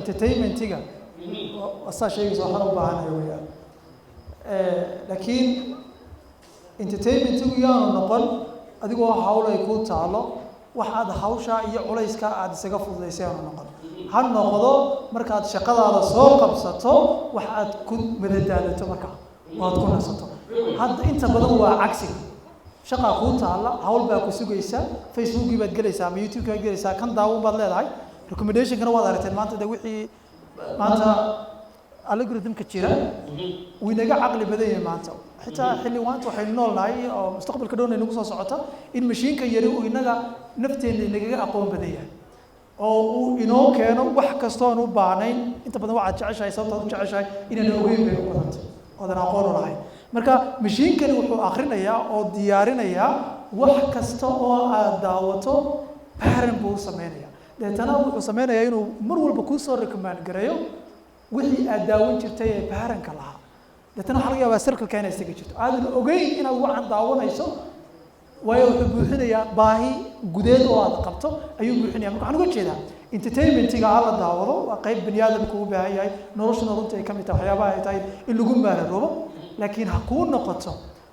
entertainment-iga asaa sheegaysa waxaan u baahanahay weeyaan laakiin entertainment-igu yaanu noqon adigoo hawl ay ku taalo waxaad hawsha iyo culayska aad isaga fududaysay aanu noqon ha noqdo markaad shaqadaada soo qabsato wax aad ku madadaalato markaa waad ku nasato hadda inta badan waa cagsiga shaqa ku taala hawl baa ku sugaysa Facebook baad galaysaa ama YouTube baad galaysaa kan daawan baad leedahay recommendation kana waad aragteen maanta wixii maanta algorithm-ka jira winaga caqli badan yahay maanta xitaa xilli waanta waxaynu noolnahay oo mustaqbalka dhow nagu soo socota in mashiinka yari uu inaga nafteena inaga aqoon badan yahay oo uu inoo keeno wax kasta oo aan u baahnayn inta badan waxaad jeceshahay sababtaad u jeceshahay inaan ogeyn bay u badantay oodan aqoon u lahayn marka mashiinkani wuxuu akhrinayaa oo diyaarinayaa wax kasta oo aad daawato pattern buu sameeyaa deetana wuxuu sameynayaa inuu mar walba kuu soo recommend gareeyo wixii aad daawan jirtay ee pattern-ka lahaa deetana waxaa laga yaabaa circle-ka inay isaga jirto aadan ogeyn inaad waxaan daawanayso waayo wuxuu buuxinayaa baahi gudeed oo aad qabto ayuu buuxinaya marka waxaan uga jeedaa entertainment-iga la daawado waa qayb bani aadamku u baahan yahay noloshana runta ay ka mid tahay waxyaabaha ay tahay in lagu maararoobo laakiin ha kuu noqoto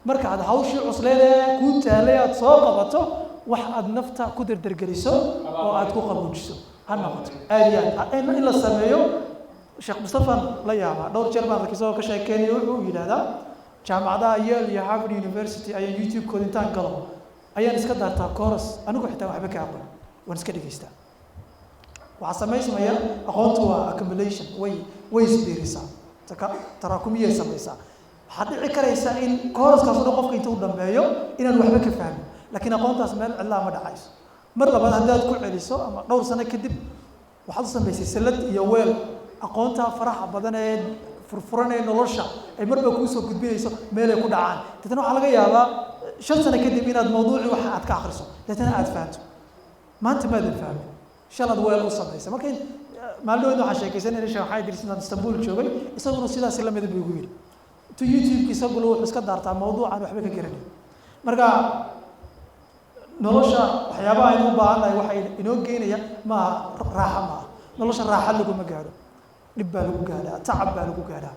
marka aad hawshii cusleed ee kuu taallay aad soo qabato wax aad nafta ku dardargeliso oo aad ku qabuujiso ha noqoto aad iyo aad in la sameeyo sheekh Mustafa la yaabaa dhowr jeer baan arkay soo ka sheekeynay wuxuu yiraahdaa jaamacadaha Yale iyo Harvard University ayaa YouTube-kooda intaan galo ayaan iska daartaa course anigu xitaa waxba ka aqoon waan iska dhageystaa waxa sameysmaya aqoontu waa accumulation way isbiirisaa taraakumiyay samaysaa waxaad dhici karaysa in course-kaas oo qofka inta uu dhameeyo inaan waxba ka fahmin laakiin aqoontaas meel cidla ma dhacayso mar labaad haddaad ku celiso ama dhowr sano kadib waxaad u samaysay salad iyo weel aqoonta faraha badan ee furfuran ee nolosha ay marba ku soo gudbinayso meel ay ku dhacaan dadna waxa laga yaabaa 5 sano kadib inaad mawduuci waxa aad ka akhriso dadna aad fahanto maanta ma aad fahmin shalad weel u samaysay markii maalmood waxa sheekaysanay sheekh waxay dirsan Istanbul joogay isaguna sidaas la mid buu yiri to YouTube isagu wuxuu iska daartaa mawduucan waxba ka garanay marka nolosha waxyaabaha aynu u baahannahay waxay inoo geynaya ma raaxa ma nolosha raaxa lagu ma gaaro dhib baa lagu gaaraa tacab baa lagu gaaraa